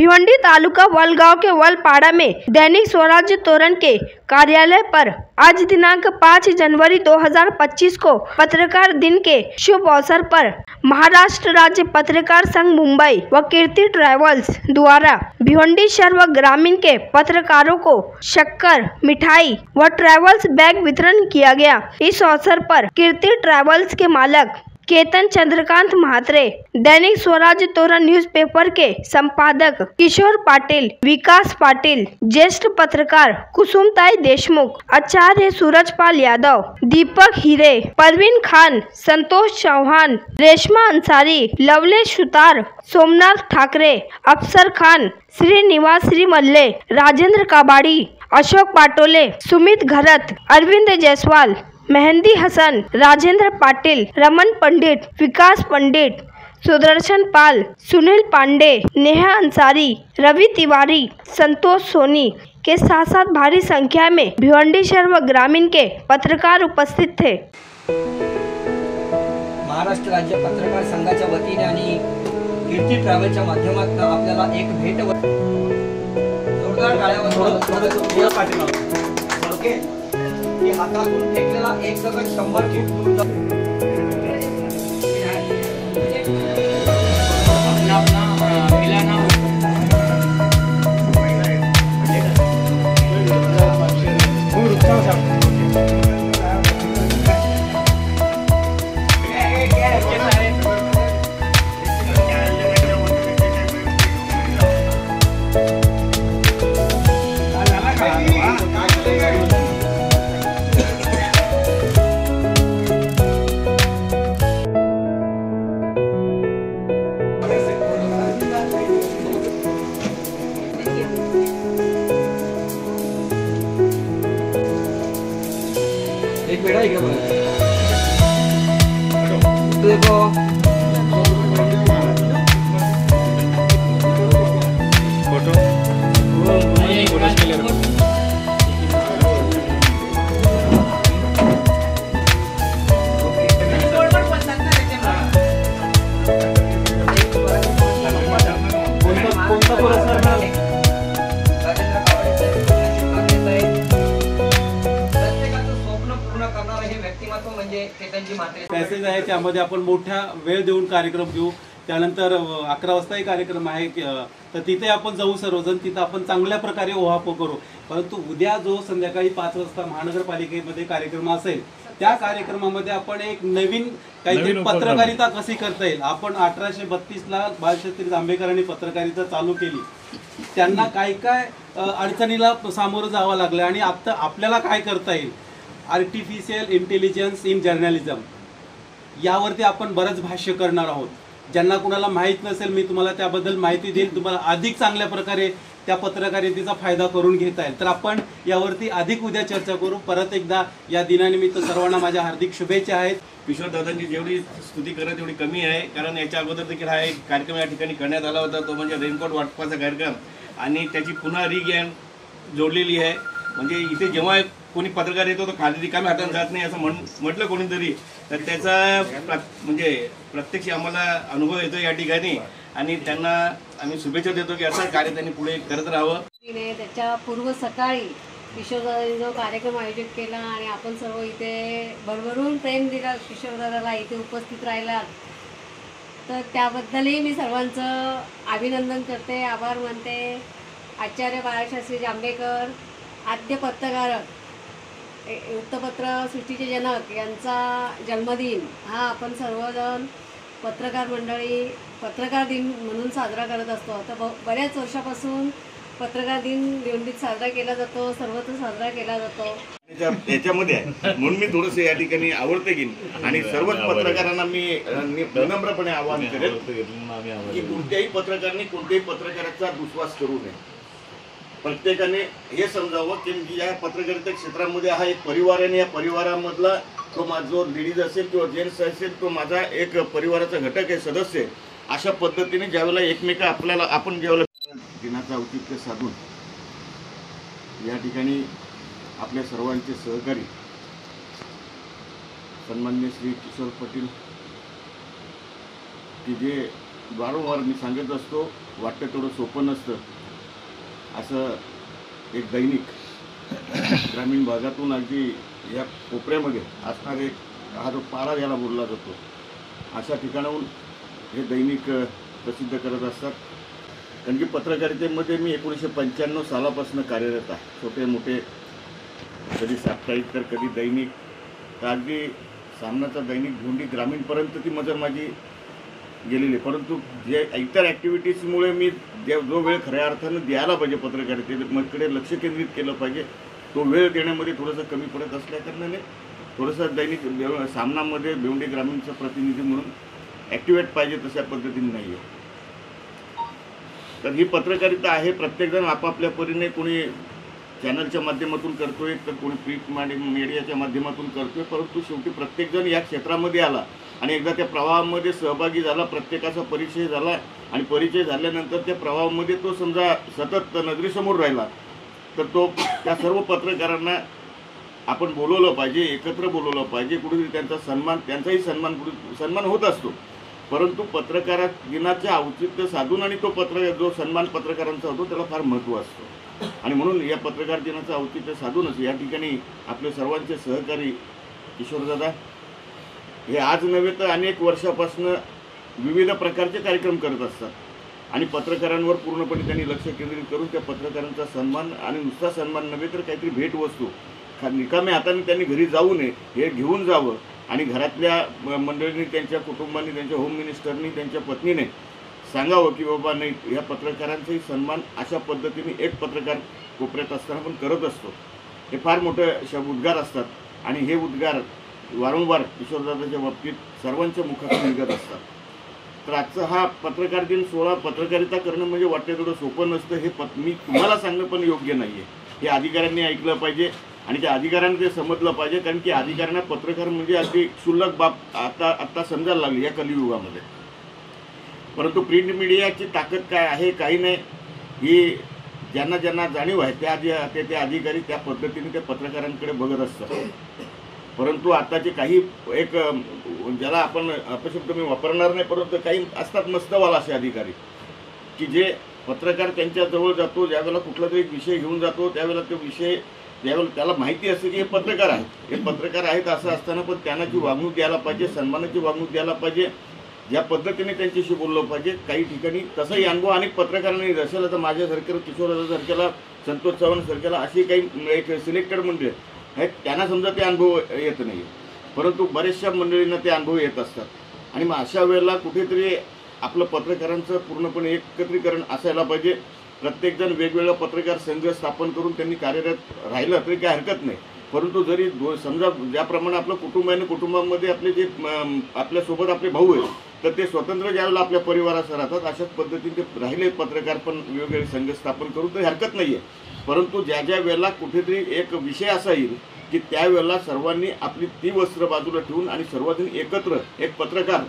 भिवंडी तालुका वलगांव के वलपाड़ा में दैनिक स्वराज्य तोरण के कार्यालय पर आज दिनांक 5 जनवरी 2025 को पत्रकार दिन के शुभ अवसर पर महाराष्ट्र राज्य पत्रकार संघ मुंबई व कीर्ति ट्रैवल्स द्वारा भिवंडी शहर व ग्रामीण के पत्रकारों को शक्कर, मिठाई व ट्रैवल्स बैग वितरण किया गया। इस अवसर पर कीर्ति ट्रैवल्स के मालक केतन चंद्रकांत महात्रे, दैनिक स्वराज्य तोरण न्यूज़पेपर के संपादक किशोर पाटिल, विकास पाटिल, ज्येष्ठ पत्रकार कुसुमताई देशमुख, आचार्य सूरजपाल यादव, दीपक हीरे, परवीन खान, संतोष चौहान, रेशमा अंसारी, लवलेश सुतार, सोमनाथ ठाकरे, अफसर खान, श्रीनिवास श्रीमल्ले, राजेंद्र काबाड़ी, अशोक पाटोले, सुमित घरत, अरविंद जायसवाल, मेहंदी हसन, राजेंद्र पाटिल, रमन पंडित, विकास पंडित, सुदर्शन पाल, सुनील पांडे, नेहा अंसारी, रवि तिवारी, संतोष सोनी के साथ साथ भारी संख्या में भिवंडी शहर व ग्रामीण के पत्रकार उपस्थित थे। महाराष्ट्र राज्य पत्रकार संघाच्या वतीने आणि कीर्ती ट्रॅव्हलच्या माध्यमातून आपल्याला एक भेट जोरदार टाळ्या ओके की हातातून फेकलेला एक दगड 100 फूट दूर एक पेड़ा है क्या देखो फोटो पॅसेज आहे त्यामध्ये आपण मोठ्या वेळ देऊन कार्यक्रम घेऊ। त्यानंतर 11 वाजताही कार्यक्रम आहे तर तिथे आपण जाऊ सर्वजण, तिथे आपण चांगल्या प्रकारे ओहापो करू। परंतु उद्या जो संध्याकाळी 5 वाजता महानगरपालिकेमध्ये कार्यक्रम असेल त्या कार्यक्रमामध्ये आपण एक नवीन काहीतरी पत्रकारिता कशी करता येईल। आपण 1832 ला बाळशास्त्री जांभेकरांनी पत्रकारिता चालू केली, त्यांना काय काय अडचणीला सामोरं जावं लागलं आणि आता आपल्याला काय करता येईल। आर्टिफिशियल इंटेलिजन्स इन जर्नलिझम यावरती आपण बरंच भाष्य करणार आहोत। ज्यांना कुणाला माहीत नसेल मी तुम्हाला त्याबद्दल माहिती देईल, तुम्हाला अधिक चांगल्या प्रकारे त्या पत्रकारितेचा फायदा करून घेता येईल। तर आपण यावरती अधिक उद्या चर्चा करू। परत एकदा या दिनानिमित्त सर्वांना माझ्या हार्दिक शुभेच्छा आहेत। किशोर दादांची जेवढी स्तुती करा तेवढी कमी आहे, कारण याच्या अगोदर देखील हा एक कार्यक्रम या ठिकाणी करण्यात आला होता, तो म्हणजे रेनकोट वाटपाचा कार्यक्रम, आणि त्याची पुन्हा रिगॅन जोडलेली आहे। म्हणजे इथे जेव्हा कोणी पत्रकार येतो तो खाली रिकाम्या हाताने जात नाही असं म्हटलं कोणीतरी, तर त्याचा म्हणजे प्रत्यक्ष आम्हाला अनुभव येतो या ठिकाणी, आणि त्यांना आम्ही शुभेच्छा देतो की असं कार्य त्यांनी पुढे करत राहावं। त्याच्या पूर्व सकाळी किशोरदादांनी जो कार्यक्रम आयोजित केला आणि आपण सर्व इथे भरभरून प्रेम दिला किशोरदादाला, इथे उपस्थित राहिला, तर त्याबद्दलही मी सर्वांचं अभिनंदन करते, आभार मानते। आचार्य बाळशास्त्री जांभेकर आद्य पत्रकार, वृत्तपत्र सृष्टीचे जनक यांचा जन्मदिन हा आपण सर्वजण पत्रकार मंडळी पत्रकार दिन म्हणून साजरा करत असतो। तर बऱ्याच वर्षापासून पत्रकार दिन भिवंडीत साजरा केला जातो, सर्वत्र साजरा केला जातो। याच्यामध्ये म्हणून मी थोडंसं या ठिकाणी आवडते की, आणि सर्वच पत्रकारांना मी विनम्रपणे आवाहन करेन की कोणत्याही पत्रकारांनी कोणत्याही पत्रकाराचा दुस्वास करू नये। प्रत्येकाने हे समजावं की या पत्रकारिता क्षेत्रामध्ये हा एक परिवार आहे आणि या परिवारामधला तो माझा जो लेडीज असेल किंवा जेंट्स असेल तो माझा एक परिवाराचा घटक आहे, सदस्य आहे। अशा पद्धतीने ज्यावेळेला आपण ज्यावेळेला दिनाचं औचित्य साधून या ठिकाणी आपल्या सर्वांचे सहकारी सन्माननीय श्री किशोर पाटील की जे वारंवार मी सांगत असतो, वाटतं तेवढं सोपं नसतं. असं एक दैनिक ग्रामीण भागातून अगदी या कोपऱ्यामध्ये असणारे हा जो पाडा याला बोलला जातो, अशा ठिकाणाहून हे दैनिक प्रसिद्ध करत असतात. कारण की पत्रकारितेमध्ये मी 1995 सालापासून कार्यरत आहे. छोटे मोठे, कधी साप्ताहिक तर कधी दैनिक, तर अगदी सामनाचा दैनिक भेवंडी ग्रामीणपर्यंत ती मजर माझी गेलेली. परंतु जे इतर ॲक्टिव्हिटीजमुळे मी जो वेळ खऱ्या अर्थानं द्यायला पाहिजे पत्रकारितेकडे लक्ष केंद्रित केलं पाहिजे, तो वेळ देण्यामध्ये थोडंसं कमी पडत असल्याकारणाने थोडंसं दैनिक सामनामध्ये भेवंडी ग्रामीणचा प्रतिनिधी म्हणून ॲक्टिवेट पाहिजे तशा पद्धतीने नाही आहे. तर ही पत्रकारिता आहे. प्रत्येकजण आपापल्या परीने, कोणी चॅनलच्या माध्यमातून करतोय, तर कोणी प्रिंट मीडियाच्या माध्यमातून करतोय. परंतु शेवटी प्रत्येकजण या क्षेत्रामध्ये आला आणि एकदा त्या प्रवाहामध्ये सहभागी झाला, प्रत्येकाचा परिचय झाला आणि परिचय झाल्यानंतर त्या प्रवाहामध्ये तो समजा सतत नजरेसमोर राहिला, तर तो त्या सर्व पत्रकारांना आपण बोलवलं पाहिजे, एकत्र बोलवलं पाहिजे. कुठेतरी त्यांचा सन्मान, त्यांचाही सन्मान होत असतो. परंतु पत्रकार दिनाचे औचित्य साधून आणि तो जो सन्मान पत्रकारांचा होतो त्याला फार महत्त्व असतो. आणि म्हणून या पत्रकार दिनाचं औचित्य साधूनच या ठिकाणी आपले सर्वांचे सहकारी किशोरदादा हे आज नव्हे तर अनेक वर्षापासून विविध प्रकारचे कार्यक्रम करत असतात आणि पत्रकारांवर पूर्णपणे त्यांनी लक्ष केंद्रित करून त्या पत्रकारांचा सन्मान, आणि नुसता सन्मान नव्हे तर काहीतरी भेटवस्तू निकाम्या हाताने त्यांनी घरी जाऊ नये, हे घेऊन जावं. आणि घरातल्या मंडळींनी, त्यांच्या कुटुंबांनी, त्यांच्या होम मिनिस्टरनी, त्यांच्या पत्नीने सांगावं की बाबा नाही, ह्या पत्रकारांचाही सन्मान अशा पद्धतीने एक पत्रकार कोपऱ्यात असताना पण करत असतो. हे फार मोठे उद्गार असतात आणि हे उद्गार वारंवार किशोरदादाच्या बाबतीत सर्वांच्या मुखातून निघत असतात. तर आजचा हा पत्रकार दिन सोहळा, पत्रकारिता करणं म्हणजे वाटतं तेवढं सोपं नसतं. हे मी तुम्हाला सांगणं पण योग्य नाही आहे. हे अधिकाऱ्यांनी ऐकलं पाहिजे आणि त्या अधिकाऱ्यांना ते समजलं पाहिजे. कारण की अधिकाऱ्यांना पत्रकार म्हणजे अगदी क्षुल्लक बाब आता समजायला लागली या कलियुगामध्ये. परंतु प्रिंट मीडियाची ताकद काय आहे, काही नाही, ही ज्यांना ज्यांना जाणीव आहे त्या अधिकारी त्या पद्धतीने त्या पत्रकारांकडे बघत असतात. परंतु आताचे काही एक ज्याला आपण अपशब्द मी वापरणार नाही, परंतु काही असतात मस्तवाल असे अधिकारी की जे पत्रकार त्यांच्याजवळ जातो, ज्यावेळेला कुठला तरी विषय घेऊन जातो, त्यावेळेला तो विषय ज्यावेळेला त्याला माहिती असते की हे पत्रकार आहेत, हे पत्रकार आहेत, असं असताना पण त्यांना जी वागणूक द्यायला पाहिजे, सन्मानाची वागणूक द्यायला पाहिजे, ज्या पद्धतीने त्यांच्याशी बोललं पाहिजे. काही ठिकाणी तसाही अनुभव अनेक पत्रकारांनी असेल. आता माझ्यासारख्याला, किशोरदादासारख्याला, संतोष चव्हाणसारख्याला अशी काही एक सिलेक्टेड मंडळी आहेत, त्यांना समजा ते अनुभव येत नाही, परंतु बऱ्याचशा मंडळींना ते अनुभव येत असतात. आणि मग अशा वेळेला कुठेतरी आपलं पत्रकारांचं पूर्णपणे एकत्रीकरण असायला पाहिजे. प्रत्येकजण वेगवेगळा पत्रकार संघ स्थापन करून त्यांनी कार्यरत राहिलं तरी काही हरकत नाही. परंतु जरी समजा ज्याप्रमाणे आपलं कुटुंब आहे, कुटुंबामध्ये आपले जे आपल्यासोबत आपले भाऊ आहेत, तर ते स्वतंत्र ज्यावेळेला आपल्या परिवारासह राहतात, अशाच पद्धतीने ते राहिले पत्रकार पण वेगवेगळे संघ स्थापन करून तरी हरकत नाही आहे. परंतु ज्या ज्या वेळेला कुठेतरी एक विषय असा येईल की त्यावेळेला सर्वांनी आपली ती वस्त्र बाजूला ठेवून आणि सर्वजण एकत्र एक पत्रकार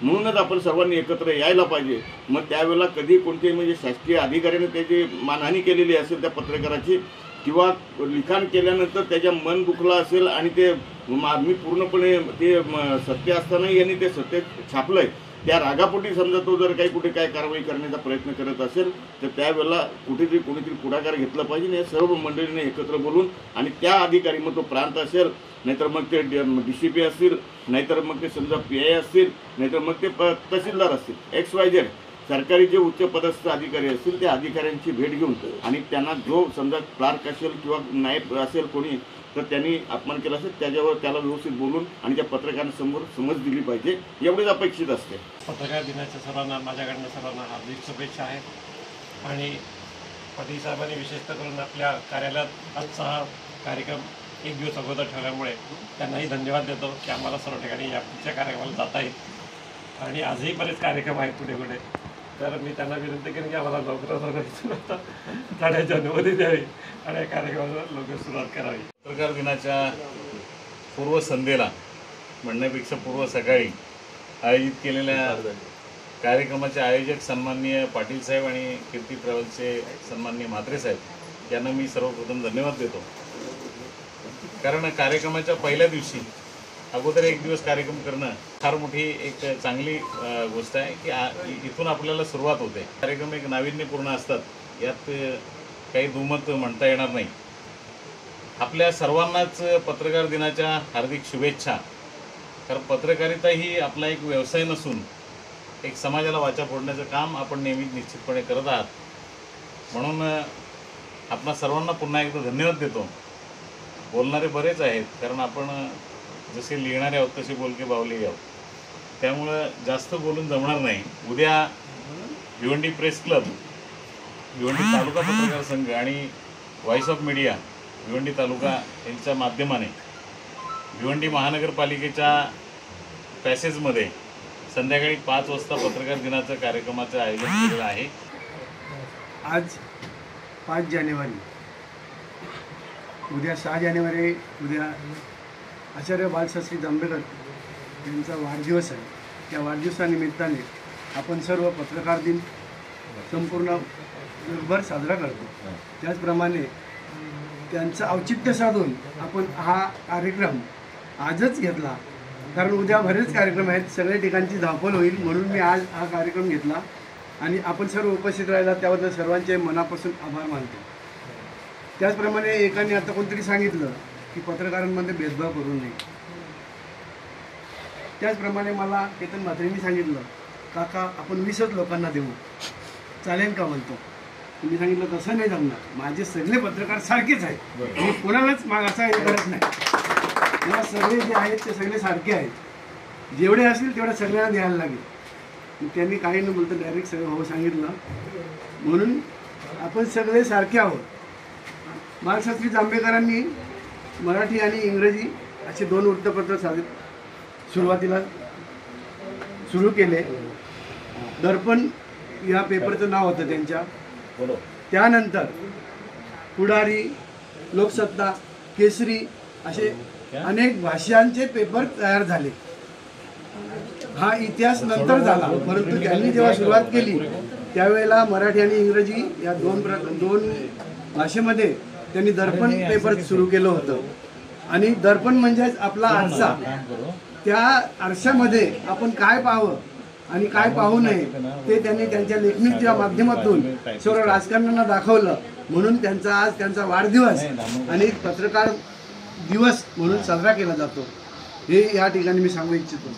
म्हणूनच आपण सर्वांनी एकत्र यायला पाहिजे. मग त्यावेळेला कधी कोणत्याही म्हणजे शासकीय अधिकाऱ्याने त्याची मानहानी केलेली असेल त्या पत्रकाराची, किंवा लिखाण केल्यानंतर त्याच्या मन दुखलं असेल आणि ते मी पूर्णपणे ते सत्य असतानाही यांनी ते सत्य छापलंय, त्या रागापोटी समजा तो जर काही कुठे काय कारवाई करण्याचा प्रयत्न करत असेल तर त्यावेळेला कुठेतरी कोणीतरी पुढाकार घेतला पाहिजे. या सर्व मंडळीने एकत्र बोलून आणि त्या अधिकारी, मग तो प्रांत असेल, नाहीतर मग ते DCP असतील, नाहीतर मग ते समजा PI असतील, नाहीतर मग ते तहसीलदार असतील, XYZ सरकारी जे उच्च पदस्थ अधिकारी असतील त्या अधिकाऱ्यांची भेट घेऊन आणि त्यांना जो समजा क्लार्क असेल किंवा नायब असेल कोणी तर त्यांनी अपमान केला असेल त्याच्यावर त्याला व्यवस्थित बोलून आणि त्या पत्रकारांसमोर समज दिली पाहिजे, एवढेच अपेक्षित असते. पत्रकार दिनाच्या सर्वांना माझ्याकडनं सर्वांना हार्दिक शुभेच्छा आहेत. आणि पाटील साहेबांनी विशेषतः करून आपल्या कार्यालयात आजचा हा कार्यक्रम एक दिवस अगोदर ठेवल्यामुळे त्यांनाही धन्यवाद देतो की आम्हाला सर्व ठिकाणी या पुढच्या कार्यक्रमाला जाता येईल. आणि आजही बरेच कार्यक्रम आहेत पुढे पुढे, तर मी त्यांना विनंती करेन की आम्हाला लवकरात जाण्याची अनुमती द्यावी आणि या कार्यक्रमाला लवकर सुरुवात करावी. पत्रकार दिनाच्या पूर्वसंध्येला म्हणण्यापेक्षा पूर्व सकाळी आयोजित केलेल्या कार्यक्रमाचे आयोजक सन्माननीय पाटील साहेब आणि कीर्ती ट्रॅव्हल्सचे सन्माननीय म्हात्रे साहेब यांना मी सर्वप्रथम धन्यवाद देतो. कारण कार्यक्रमाच्या पहिल्या दिवशी अगोदर एक दिवस कार्यक्रम करणं फार मोठी एक चांगली गोष्ट आहे की इथून आपल्याला सुरुवात होते. कार्यक्रम एक नाविन्यपूर्ण असतात, यात काही दुमत म्हणता येणार नाही. आपल्या सर्वांनाच पत्रकार दिनाच्या हार्दिक शुभेच्छा. कारण पत्रकारिता ही आपला एक व्यवसाय नसून एक समाजाला वाचा फोडण्याचं काम आपण नेहमी निश्चितपणे करत आहात. म्हणून आपणा सर्वांना पुन्हा एकदा धन्यवाद देतो. बोलणारे बरेच आहेत, कारण आपण जसे लिहिणारे आहोत तसे बोलके बावले आहोत, त्यामुळं जास्त बोलून जमणार नाही. उद्या भिवंडी प्रेस क्लब, भिवंडी तालुका पत्रकार संघ आणि व्हॉइस ऑफ मीडिया भिवंडी तालुका यांच्या माध्यमाने भिवंडी महानगरपालिकेच्या पॅसेजमध्ये संध्याकाळी 5 वाजता पत्रकार दिनाचं कार्यक्रमाचं आयोजन केलेलं आहे. आज 5 जानेवारी, उद्या 6 जानेवारी, उद्या आचार्य बाळशास्त्री जांभेकर यांचा वाढदिवस आहे. त्या वाढदिवसानिमित्ताने आपण सर्व पत्रकार दिन संपूर्ण जगभर साजरा करतो. त्याचप्रमाणे त्यांचं औचित्य साधून आपण हा कार्यक्रम आजच घेतला, कारण उद्या बरेच कार्यक्रम आहेत, सगळ्या ठिकाणची धावपळ होईल, म्हणून मी आज हा कार्यक्रम घेतला आणि आपण सर्व उपस्थित राहिला त्याबद्दल सर्वांचे मनापासून आभार मानतो. त्याचप्रमाणे एकाने आता कोणतरी सांगितलं की पत्रकारांमध्ये भेदभाव करू नये. त्याचप्रमाणे मला केतन म्हात्रेंनी सांगितलं, काका आपण 20च लोकांना देऊ, चालेल का म्हणतो. मी सांगितलं तसं नाही जमणार, माझे सगळे पत्रकार सारखेच आहेत, मी कोणालाच असा हे करत नाही. मला सगळे जे आहेत ते सगळे सारखे आहेत, जेवढे असतील तेवढ्या सगळ्यांना द्यायला लागेल. त्यांनी काही न बोलतं डायरेक्ट सगळं भाऊ सांगितलं, म्हणून आपण सगळे सारखे आहोत. बाळशास्त्री जांभेकरांनी मराठी आणि इंग्रजी असे 2 वृत्तपत्र सुरुवातीला सुरू केले. दर्पण या पेपरचं नाव होतं त्यांच्या. त्यानंतर पुढारी, लोकसत्ता, केसरी असे अनेक भाषांचे पेपर तयार झाले. हा इतिहास नंतर झाला, परंतु त्यांनी जेव्हा सुरुवात केली त्यावेळेला मराठी आणि इंग्रजी या दोन भाषेमध्ये त्यांनी दर्पण पेपर सुरू केलं होतं. आणि दर्पण म्हणजेच आपला आरसा. त्या आरशामध्ये आपण काय पाहावं आणि काय पाहू नये ते त्यांनी त्यांच्या लेखणीच्या माध्यमातून सर्व राजकारण्यांना दाखवलं. म्हणून त्यांचा आज त्यांचा वाढदिवस आणि पत्रकार दिवस म्हणून साजरा केला जातो, हे या ठिकाणी मी सांगू इच्छितो.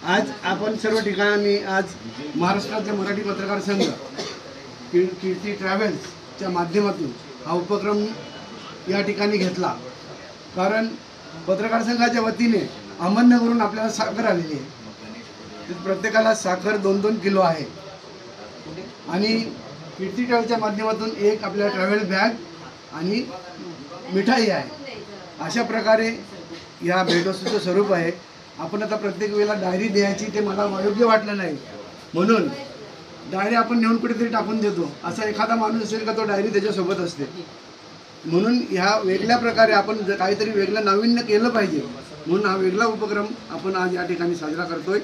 आज आपण सर्व ठिकाणी आज महाराष्ट्राचे मराठी पत्रकार संघ कीर्ती ट्रॅव्हल्सच्या माध्यमातून हा उपक्रम या ठिकाणी घेतला. कारण पत्रकार संघाच्या वतीने अहमदनगरवरून आपल्याला साखर आलेली आहे. प्रत्येकाला साखर 2-2 किलो आहे आणि कीर्ती ट्रॅव्हलच्या माध्यमातून एक आपल्या ट्रॅव्हल बॅग आणि मिठाई आहे. अशा प्रकारे या भेटवस्तूचं स्वरूप आहे. आपण आता प्रत्येक वेळेला डायरी द्यायची ते मला योग्य वाटलं नाही, म्हणून डायरी आपण नेऊन कुठेतरी टाकून देतो. असा एखादा माणूस असेल का तो डायरी त्याच्यासोबत असते. म्हणून ह्या वेगळ्या प्रकारे आपण काहीतरी वेगळं नाविन्य केलं पाहिजे, म्हणून हा वेगळा उपक्रम आपण आज या ठिकाणी साजरा करतोय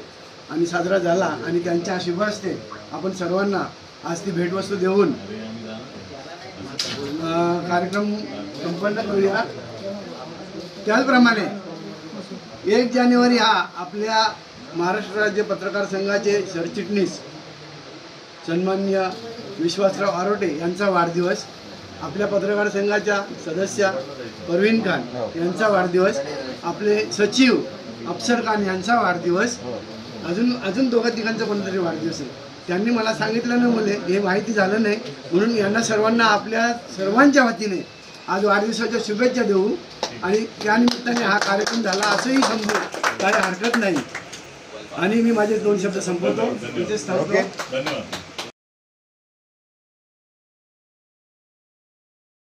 आणि साजरा झाला. आणि त्यांच्या शुभ हस्ते आपण सर्वांना आज ती भेटवस्तू देऊन कार्यक्रम संपन्न करूया. त्याचप्रमाणे 1 जानेवारी हा आपल्या महाराष्ट्र राज्य पत्रकार संघाचे सरचिटणीस सन्माननीय विश्वासराव आरोटे यांचा वाढदिवस, आपल्या पत्रकार संघाच्या सदस्य परवीन खान यांचा वाढदिवस, आपले सचिव अफसर खान यांचा वाढदिवस, अजून 2-3 कोणतरी वाढदिवस आहे. त्यांनी मला सांगितलं ना मुले हे माहिती झालं नाही, म्हणून यांना सर्वांना आपल्या सर्वांच्या वतीने आज वाढदिवसाच्या शुभेच्छा देऊ आणि त्यानिमित्ताने हा कार्यक्रम झाला असंही समजू, काही हरकत नाही. आणि मी माझे 2 शब्द संपवतो. धन्यवाद.